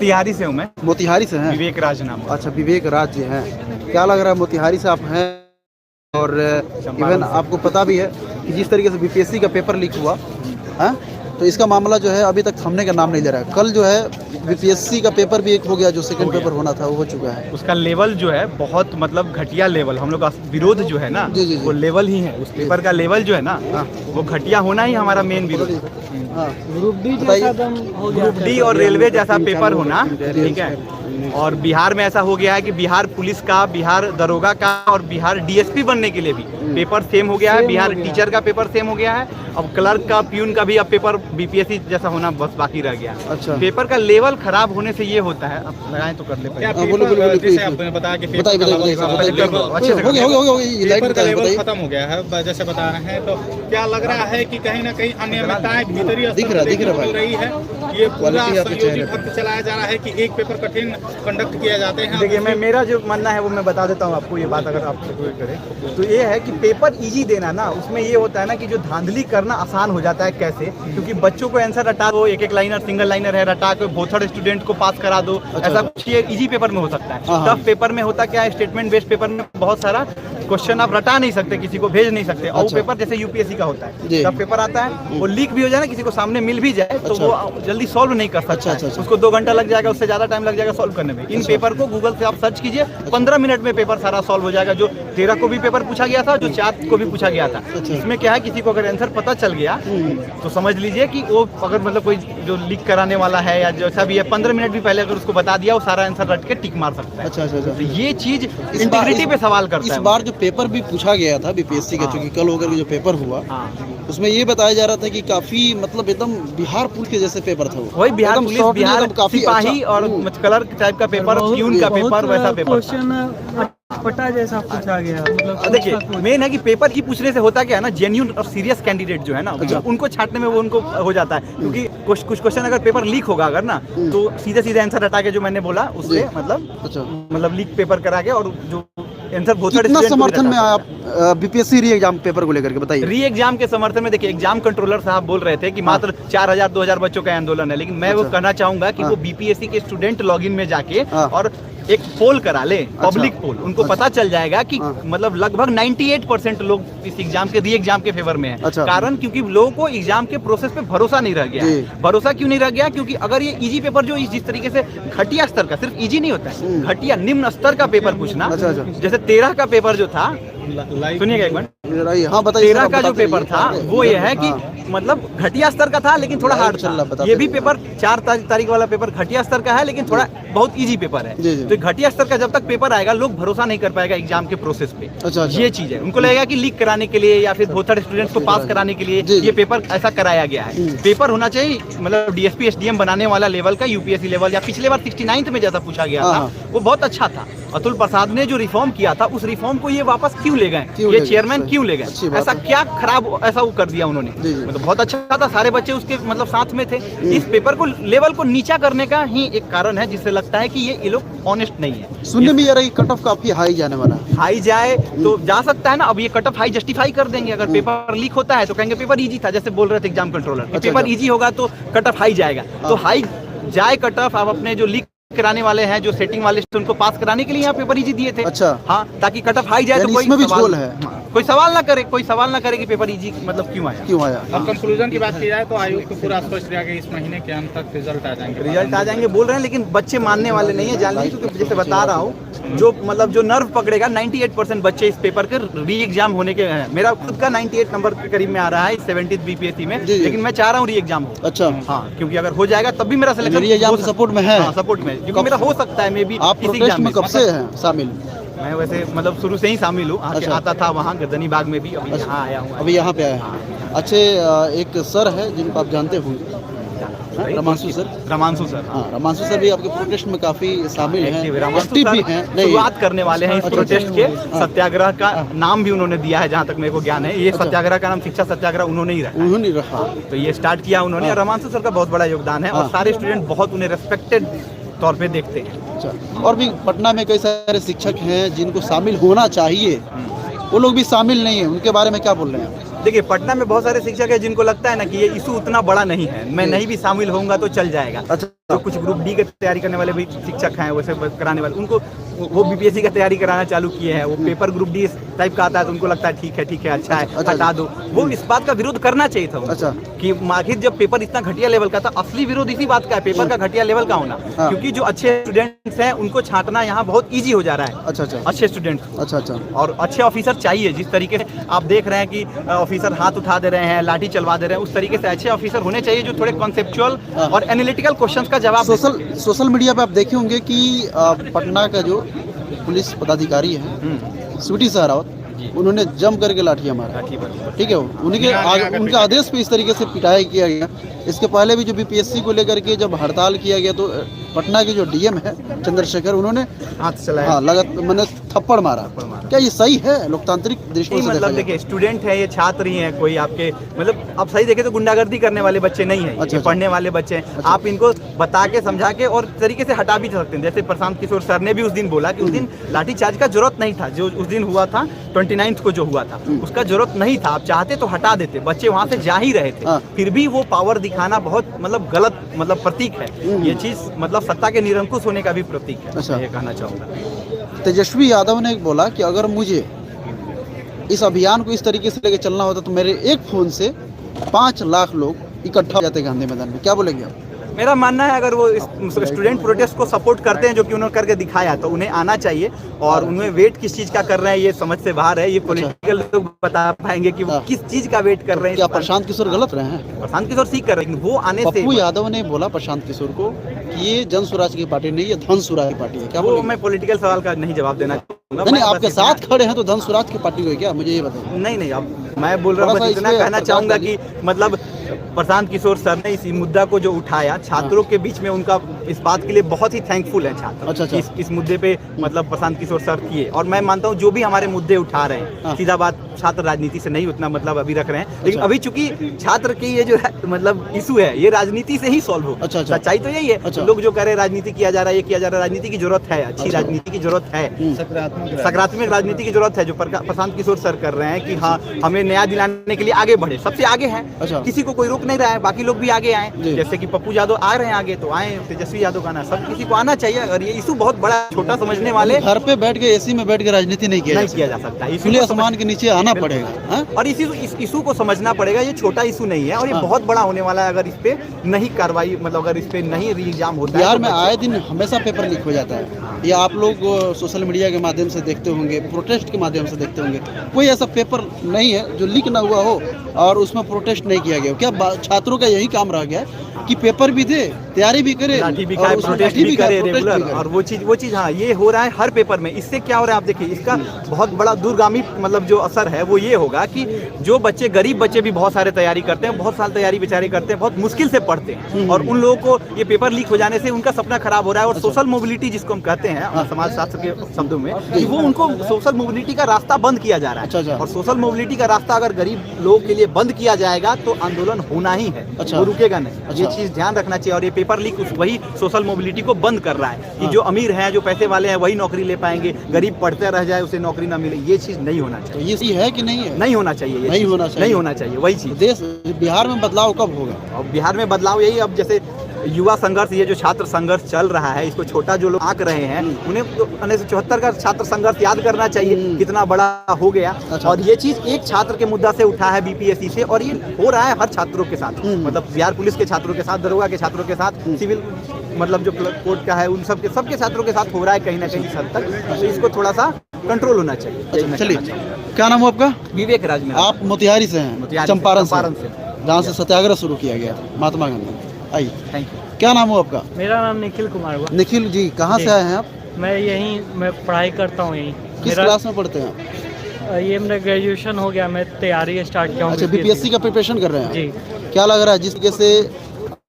मोतिहारी से हूँ मैं। मोतिहारी से हैं? विवेक राज नाम है। अच्छा, विवेक राज जी हैं। क्या लग रहा है मोतिहारी से आप हैं, और इवन आपको पता भी है कि जिस तरीके से बीपीएससी का पेपर लीक हुआ है, तो इसका मामला जो है अभी तक थमने का नाम नहीं ले रहा है। कल जो है बीपीएससी का पेपर भी एक हो गया, जो सेकंड पेपर होना था वो हो चुका है। उसका लेवल जो है बहुत मतलब घटिया लेवल, हम लोग का विरोध जो है ना जी, जी, जी। वो लेवल ही है। उस पेपर का लेवल जो है ना वो घटिया होना ही हमारा मेन विरोध। ग्रुप डी और रेलवे जैसा पेपर होना, ठीक है। और बिहार में ऐसा हो गया है कि बिहार पुलिस का, बिहार दरोगा का और बिहार डीएसपी बनने के लिए भी पेपर सेम हो गया है। बिहार टीचर का पेपर सेम हो गया है। अब क्लर्क का, प्यून का भी अब पेपर बीपीएससी जैसा होना बस बाकी रह गया। अच्छा, पेपर का लेवल खराब होने से ये होता है। अब लगाएं तो कर ले जैसे आपने बताया कि पेपर का लेवल खत्म हो गया है, जैसे बता रहे हैं, तो क्या लग रहा है कि कहीं ना कहीं अनियमितताएं भीतरी स्तर पर मिल रही है? ये पूरा संयोजित ढंग से चलाया जा रहा है कि एक पेपर कठिन कंडक्ट किया जाते हैं? देखिए, मेरा जो मानना है वो मैं बता देता हूँ आपको। ये बात अगर आपसे कोई करे तो ये है कि पेपर इजी देना ना, उसमें ये होता है ना कि जो धांधली करना आसान हो जाता है। कैसे? क्योंकि बच्चों को आंसर रटा दो, एक लाइनर, सिंगल लाइनर है, रटा के बोथड़ स्टूडेंट को पास करा दो। ऐसा कुछ ये इजी पेपर में हो सकता है। टफ पेपर में होता क्या है, स्टेटमेंट बेस्ड पेपर में बहुत सारा क्वेश्चन आप रटा नहीं सकते, किसी को भेज नहीं सकते। और वो पेपर जैसे यूपीएससी का होता है, टफ पेपर आता है, वो लीक भी हो जाए ना, किसी को सामने मिल भी जाए तो वो जल्दी सॉल्व नहीं कर सकता। उसको 2 घंटा लग जाएगा, उससे ज्यादा टाइम लग जाएगा सॉल्व करने में। इन पेपर को गूगल से आप सर्च कीजिए, 15 मिनट में पेपर सारा सॉल्व हो जाएगा। जो 13 को भी पेपर पूछा गया था, जो 4 को भी पूछा गया था। इसमें क्या है, किसी को अगर आंसर पता चल गया तो समझ लीजिए कि वो अगर मतलब कोई जो लीक कराने वाला है या जैसा भी है, 15 मिनट भी पहले अगर उसको बता दिया, वो सारा आंसर रट के टिक मार सकता है। अच्छा। तो ये चीज इंटीग्रिटी पे सवाल करता है। इस बार जो पेपर भी पूछा गया था बीपीएससी का, चूंकि कल होकर जो पेपर हुआ, उसमें ये बताया जा रहा था कि काफी मतलब एकदम बिहार पुलिस के जैसे पेपर था। वही बिहार पुलिस, बिहार सिपाही और क्लर्क टाइप का पेपर, प्यून का पेपर, वैसा पेपर पटा जैसा पूछा गया। मतलब देखिए, मेन है कि पेपर की पूछने से होता क्या है ना, जेन्युइन और सीरियस कैंडिडेट जो है ना, उनको छांटने में वो उनको हो जाता है। क्योंकि कुछ क्वेश्चन अगर पेपर लीक होगा अगर ना, तो सीधे आंसर हटा के, जो मैंने बोला उससे मतलब लीक पेपर करा के, और जो आंसर कितना समर्थन में आप बीपीएससी री एग्जाम पेपर को लेकर के बताइए? री एग्जाम के समर्थन में देखिए, एग्जाम कंट्रोलर साहब बोल रहे थे कि मात्र 4000-2000 बच्चों का आंदोलन है। लेकिन मैं वो कहना चाहूंगा कि वो बीपीएससी के स्टूडेंट लॉगिन में जाके और एक पोल करा ले, पब्लिक पोल। उनको पता चल जाएगा कि मतलब लगभग 98% लोग इस एग्जाम के, री एग्जाम के फेवर में है। कारण क्योंकि लोगों को एग्जाम के प्रोसेस पे भरोसा नहीं रह गया। भरोसा क्यों नहीं रह गया? क्योंकि अगर ये इजी पेपर जो जिस तरीके से घटिया स्तर का, सिर्फ इजी नहीं होता है, घटिया निम्न स्तर का पेपर पूछना, जैसे 13 का पेपर जो था, सुनिएगा एक मिनट, 13 का जो पेपर था वो ये है कि मतलब घटिया स्तर का था, लेकिन थोड़ा हार्ड था। ये भी पेपर 4 तारीख वाला पेपर घटिया स्तर का है, लेकिन थोड़ा बहुत इजी पेपर है। तो घटिया स्तर का जब तक पेपर आएगा, लोग भरोसा नहीं कर पाएगा एग्जाम के प्रोसेस पे। ये चीज है, उनको लगेगा कि लीक कराने के लिए या फिर बोथड़ स्टूडेंट्स को पास कराने के लिए ये पेपर ऐसा कराया गया है। पेपर होना चाहिए मतलब डीएसपी एसडीएम बनाने वाला लेवल का, यूपीएससी लेवल, या पिछले बार 69th में जैसा पूछा गया था, वो बहुत अच्छा था। अतुल प्रसाद ने जो रिफॉर्म किया था, उस रिफॉर्म को ये वापस क्यों ले गए, ये चेयरमैन क्यों ले गए? ऐसा क्या खराब ऐसा वो कर दिया उन्होंने? मतलब बहुत अच्छा था, सारे बच्चे उसके मतलब साथ में थे। इस पेपर को, लेवल को नीचा करने का ही एक कारण है, जिससे लगता है कि ये लोग ऑनेस्ट नहीं है। सुनने में ये रही कट ऑफ काफी हाई जाने वाला है। हाई जाए तो जा सकता है ना। अब ये कट ऑफ हाई जस्टिफाई कर देंगे। अगर पेपर लीक होता है तो कहेंगे पेपर इजी था, जैसे बोल रहे थे एग्जाम कंट्रोलर, पेपर इजी होगा तो कट ऑफ हाई जाएगा। तो हाई जाए कट ऑफ, आप अपने जो लीक कराने वाले हैं, जो सेटिंग वाले, उनको पास कराने के लिए यहाँ पेपर इजी दिए थे। हाँ, ताकि कट ऑफ हाई जाए तो कोई सवाल ना करे कि पेपर इजी मतलब क्यों आया। अब कंक्लूजन की बात की जाए तो आयोग को पूरा स्पष्ट रहा कि इस महीने के अंत तक रिजल्ट आ जाएंगे बोल रहे हैं, लेकिन बच्चे मानने वाले नहीं है। जान लीजिए, क्योंकि जैसे बता रहा हूँ, जो मतलब जो नर्व पकड़ेगा, 98% बच्चे इस पेपर के री एग्जाम होने के हैं। मेरा खुद का 98 नंबर के करीब में आ रहा है 70th बीपीएससी में, लेकिन मैं चाह रहा हूँ री एग्जाम हो। अच्छा, हाँ, क्योंकि अगर हो जाएगा तब भी मेरा सिलेक्शन सपोर्ट में है। सपोर्ट में, क्योंकि मेरा हो सकता है। मे बी आप प्रोटेस्ट में कब से हैं शामिल? मैं वैसे मतलब शुरू से ही शामिल हूँ। आता था वहाँ गर्दनी बाग में भी, अभी यहाँ आया हूँ। अभी यहाँ पे आया हैं। अच्छे, एक सर है जिनको आप जानते होंगे, रमांशु सर। हाँ, रमांशु सर भी आपके प्रोटेस्ट में काफी शामिल हैं, एक्टिव भी हैं। शुरुआत करने वाले हैं इस प्रोटेस्ट के। सत्याग्रह का नाम भी उन्होंने दिया है, जहाँ तक मेरे को ज्ञान है। ये सत्याग्रह का नाम शिक्षा सत्याग्रह उन्होंने ही रखा। तो ये स्टार्ट किया उन्होंने। रमांशु सर का बहुत बड़ा योगदान है, और सारे स्टूडेंट बहुत उन्हें रेस्पेक्टेड तौर पे देखते हैं। अच्छा, और भी पटना में कई सारे शिक्षक हैं जिनको शामिल होना चाहिए, वो लोग भी शामिल नहीं है, उनके बारे में क्या बोल रहे हैं? देखिए, पटना में बहुत सारे शिक्षक हैं जिनको लगता है ना कि ये इशू उतना बड़ा नहीं है, मैं नहीं भी शामिल होऊंगा तो चल जाएगा। तो कुछ ग्रुप डी की तैयारी करने वाले भी शिक्षक हैं, वैसे कराने वाले, उनको वो बीपीएससी का तैयारी कराना चालू किए हैं। वो पेपर ग्रुप डी टाइप का आता है तो उनको लगता है ठीक है अच्छा है, हटा दो। वो इस बात का विरोध करना चाहिए था उनको, कि आखिर जब पेपर इतना घटिया लेवल का था, असली विरोध इसी बात का है, पेपर का घटिया लेवल का होना। क्योंकि जो अच्छे स्टूडेंट्स हैं उनको छांटना यहाँ बहुत ईजी हो जा रहा है। अच्छा, अच्छे स्टूडेंट्स, अच्छा, और अच्छे ऑफिसर चाहिए। जिस तरीके से आप देख रहे हैं कि ऑफिसर हाथ उठा दे रहे हैं, लाठी चलवा दे रहे हैं, उस तरीके से अच्छे ऑफिसर होने चाहिए जो थोड़े कॉन्सेप्चुअल और एनालिटिकल क्वेश्चंस का जवाब। सोशल मीडिया पे आप देखे होंगे कि पटना का जो पुलिस पदाधिकारी है स्वीटी सहरावत, उन्होंने जम करके लाठियां मारा, ठीक है। उनके आदेश पे इस तरीके से पिटाई किया गया। इसके पहले भी जो बीपीएससी को लेकर के जब हड़ताल किया गया तो पटना के जो डीएम है चंद्रशेखर, उन्होंने हाथ चलाया, मैंने थप्पड़ मारा। क्या ये सही है लोकतांत्रिक दृष्टि से? मतलब देखिए, स्टूडेंट है, ये छात्र ही हैं, कोई आपके मतलब आप सही देखें तो गुंडागर्दी करने वाले बच्चे नहीं है। ये पढ़ने वाले बच्चे हैं। आप इनको बता के समझा के और तरीके से हटा भी सकते हैं। जैसे प्रशांत किशोर सर ने भी उस दिन बोला कि उस दिन लाठीचार्ज का जरूरत नहीं था, जो उस दिन हुआ था 29 को जो हुआ था उसका जरूरत नहीं था। आप चाहते तो हटा देते, बच्चे वहाँ से जा ही रहे थे। फिर भी वो पावर दिखाना बहुत मतलब गलत मतलब प्रतीक है। ये चीज मतलब सत्ता के निरंकुश होने का भी प्रतीक है, ये कहना चाहूँगा। तेजस्वी यादव ने बोला कि अगर मुझे इस अभियान को इस तरीके से लेके चलना होता तो मेरे एक फोन से 5 लाख लोग इकट्ठा हो जाते गांधी मैदान में। क्या बोलेंगे आप? मेरा मानना है अगर वो स्टूडेंट प्रोटेस्ट को सपोर्ट करते हैं, जो कि उन्होंने करके दिखाया, तो उन्हें आना चाहिए। और उनमें वेट किस चीज का कर रहे हैं ये समझ से बाहर है। ये पॉलिटिकल लोग बता पाएंगे कि वो किस चीज का वेट कर रहे हैं। क्या प्रशांत किशोर गलत रहे हैं? प्रशांत किशोर ठीक कर रहे हैं, वो आने से पप्पू यादव ने बोला प्रशांत किशोर को कि ये जन स्वराज की पार्टी नहीं, ये धन स्वराज की पार्टी है। क्या वो मैं पॉलिटिकल सवाल का नहीं जवाब देना चाहूँगा। नहीं, आपके साथ खड़े हैं तो धन स्वराज की पार्टी को क्या, मुझे ये बताइए। नहीं, अब मैं बोल रहा हूँ, इतना कहना चाहूँगा कि मतलब प्रशांत किशोर सर ने इस मुद्दा को जो उठाया, छात्रों के बीच में उनका इस बात के लिए बहुत ही थैंकफुल है छात्र। इस मुद्दे पे मतलब प्रशांत किशोर सर किए। और मैं मानता हूँ जो भी हमारे मुद्दे उठा रहे हैं, सीधा बात, छात्र राजनीति से नहीं उतना मतलब अभी रख रहे हैं, लेकिन अभी चूंकि छात्र की ये जो मतलब इशू है ये राजनीति से ही सॉल्व हो। सच्चाई तो यही है। लोग जो कह रहे हैं राजनीति किया जा रहा है, ये किया जा रहा है, राजनीति की जरूरत है, अच्छी राजनीति की जरूरत है, सकारात्मक राजनीति की जरूरत है, जो प्रशांत किशोर सर कर रहे हैं कि हाँ हमें न्याय दिलाने के लिए आगे बढ़े, सबसे आगे है। किसी को कोई रोक नहीं रहा है, बाकी लोग भी आगे आए। जैसे कि पप्पू यादव आ रहे हैं आगे, तो आए, तेजस्वी यादव का ना, सब किसी को आना चाहिए। और ये इशू बहुत बड़ा, छोटा समझने वाले घर पे बैठ के एसी में बैठ के राजनीति नहीं किया जा सकता, इसलिए आसमान के नीचे आना पड़ेगा। और इस इशू को समझना पड़ेगा, ये छोटा इशू नहीं है और ये बहुत बड़ा होने वाला है। अगर इस पे नहीं कार्रवाई, मतलब अगर इस पे नहीं री एग्जाम होता है। बिहार में आए दिन हमेशा पेपर लीक हो जाता है। ये आप लोग सोशल मीडिया के माध्यम से देखते होंगे, प्रोटेस्ट के माध्यम से देखते होंगे। कोई ऐसा पेपर नहीं है जो लीक ना हुआ हो और उसमें प्रोटेस्ट नहीं किया गया। क्या छात्रों का यही काम रह गया कि पेपर भी दे, तैयारी भी करे, लाठी भी खाए, प्रोटेस्ट भी करे रेगुलर। और वो चीज हाँ ये हो रहा है हर पेपर में। इससे क्या हो रहा है आप देखिए, इसका बहुत बड़ा दूरगामी मतलब जो असर है वो ये होगा कि जो बच्चे, गरीब बच्चे भी बहुत सारे तैयारी करते हैं, बहुत साल तैयारी बेचारे करते हैं, बहुत मुश्किल से पढ़ते हैं, और उन लोगों को ये पेपर लीक हो जाने से उनका सपना खराब हो रहा है। और सोशल मोबिलिटी जिसको हम कहते हैं समाज शास्त्र के शब्दों में, वो उनको सोशल मोबिलिटी का रास्ता बंद किया जा रहा है। और सोशल मोबिलिटी का रास्ता अगर गरीब लोगों के लिए बंद किया जाएगा तो आंदोलन होना ही है, वो रुकेगा नहीं। ये चीज ध्यान रखना चाहिए। और ये पेपर लीक वही सोशल मोबिलिटी को बंद कर रहा है कि जो अमीर हैं, जो पैसे वाले हैं, वही नौकरी ले पाएंगे, गरीब पढ़ते रह जाए, उसे नौकरी ना मिले। ये चीज नहीं होना चाहिए। ये सही है कि नहीं है? नहीं होना चाहिए, नहीं होना चाहिए। वही चीज। देश बिहार में बदलाव कब होगा? और बिहार में बदलाव यही, अब जैसे युवा संघर्ष, ये जो छात्र संघर्ष चल रहा है, इसको छोटा जो लोग आंक रहे हैं, उन्हें तो 1974 का छात्र संघर्ष याद करना चाहिए, कितना बड़ा हो गया। और ये चीज एक छात्र के मुद्दा से उठा है बीपीएससी से, और ये हो रहा है हर छात्रों के साथ, मतलब बिहार पुलिस के छात्रों के साथ, दरोगा के छात्रों के साथ, सिविल मतलब जो कोर्ट का है, उन सबके छात्रों के साथ हो रहा है कहीं ना कहीं हद तक। तो इसको थोड़ा सा कंट्रोल होना चाहिए। चलिए, क्या नाम है आपका? विवेक राज। आप मोतिहारी से हैं? चंपारण से, जहाँ से सत्याग्रह शुरू किया गया महात्मा गांधी। आइए, थैंक यू। क्या नाम हो आपका? मेरा नाम निखिल कुमार हुआ। निखिल जी, कहाँ से आए हैं आप? मैं पढ़ाई करता हूँ यहीं। किस क्लास में पढ़ते हैं? ये मेरा ग्रेजुएशन हो गया, मैं तैयारी स्टार्ट किया हूँ। अच्छा, बीपीएससी का प्रिपरेशन कर रहे हैं जी। क्या लग रहा है जिस तरीके से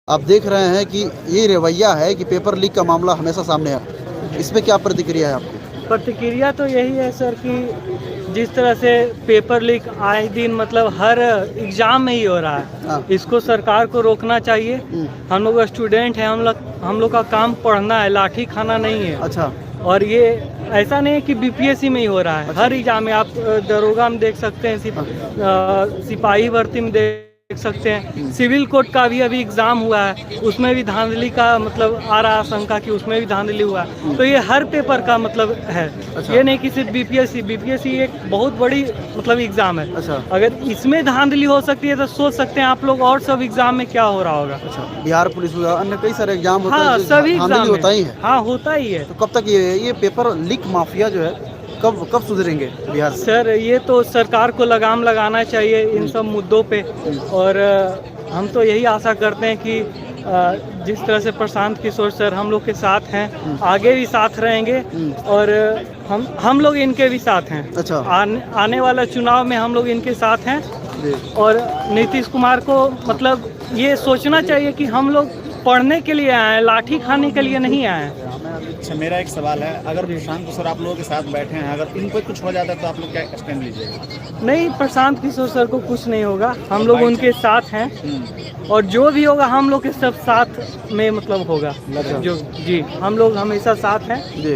आप देख रहे हैं कि ये रवैया है कि पेपर लीक का मामला हमेशा सामने है, इस पे क्या प्रतिक्रिया है आपकी? प्रतिक्रिया तो यही है सर कि जिस तरह से पेपर लीक आए दिन मतलब हर एग्जाम में ही हो रहा है, इसको सरकार को रोकना चाहिए। हम लोग स्टूडेंट हैं, हम लोग का काम पढ़ना है, लाठी खाना नहीं है। अच्छा। और ये ऐसा नहीं है कि बीपीएससी में ही हो रहा है, हर एग्जाम में। आप दरोगा में देख सकते हैं, सिपाही भर्ती में देख देख सकते हैं। सिविल कोड का भी अभी एग्जाम हुआ है, उसमें भी धांधली का मतलब आ रहा आशंका कि उसमें भी धांधली हुआ है। तो ये हर पेपर का मतलब है, ये नहीं कि सिर्फ बीपीएससी एक बहुत बड़ी मतलब एग्जाम है। अच्छा। अगर इसमें धांधली हो सकती है तो सोच सकते हैं आप लोग और सब एग्जाम में क्या हो रहा होगा। अच्छा, बिहार पुलिस हुआ, अन्य कई सारे एग्जाम होते हाँ, हैं, सभी धांधली एग्जाम होता ही है। हाँ, होता ही है। तो कब तक ये पेपर लीक माफिया जो है कब सुधरेंगे बिहार से? सर ये तो सरकार को लगाम लगाना चाहिए इन सब मुद्दों पे, और हम तो यही आशा करते हैं कि जिस तरह से प्रशांत किशोर सर हम लोग के साथ हैं, आगे भी साथ रहेंगे, और हम लोग इनके भी साथ हैं। अच्छा। आने वाला चुनाव में हम लोग इनके साथ हैं। और नीतीश कुमार को मतलब ये सोचना चाहिए कि हम लोग पढ़ने के लिए आए हैं, लाठी खाने के लिए नहीं आए हैं। अच्छा, मेरा एक सवाल है, अगर प्रशांत किशोर आप लोगों के साथ बैठे हैं, अगर इन पर कुछ हो जाता है तो आप लोग क्या स्टैंड लीजिएगा? नहीं, प्रशांत किशोर सर को कुछ नहीं होगा, हम लोग उनके साथ हैं, और जो भी होगा हम लोग के सब साथ में मतलब होगा। जो जी, हम लोग हमेशा साथ हैं।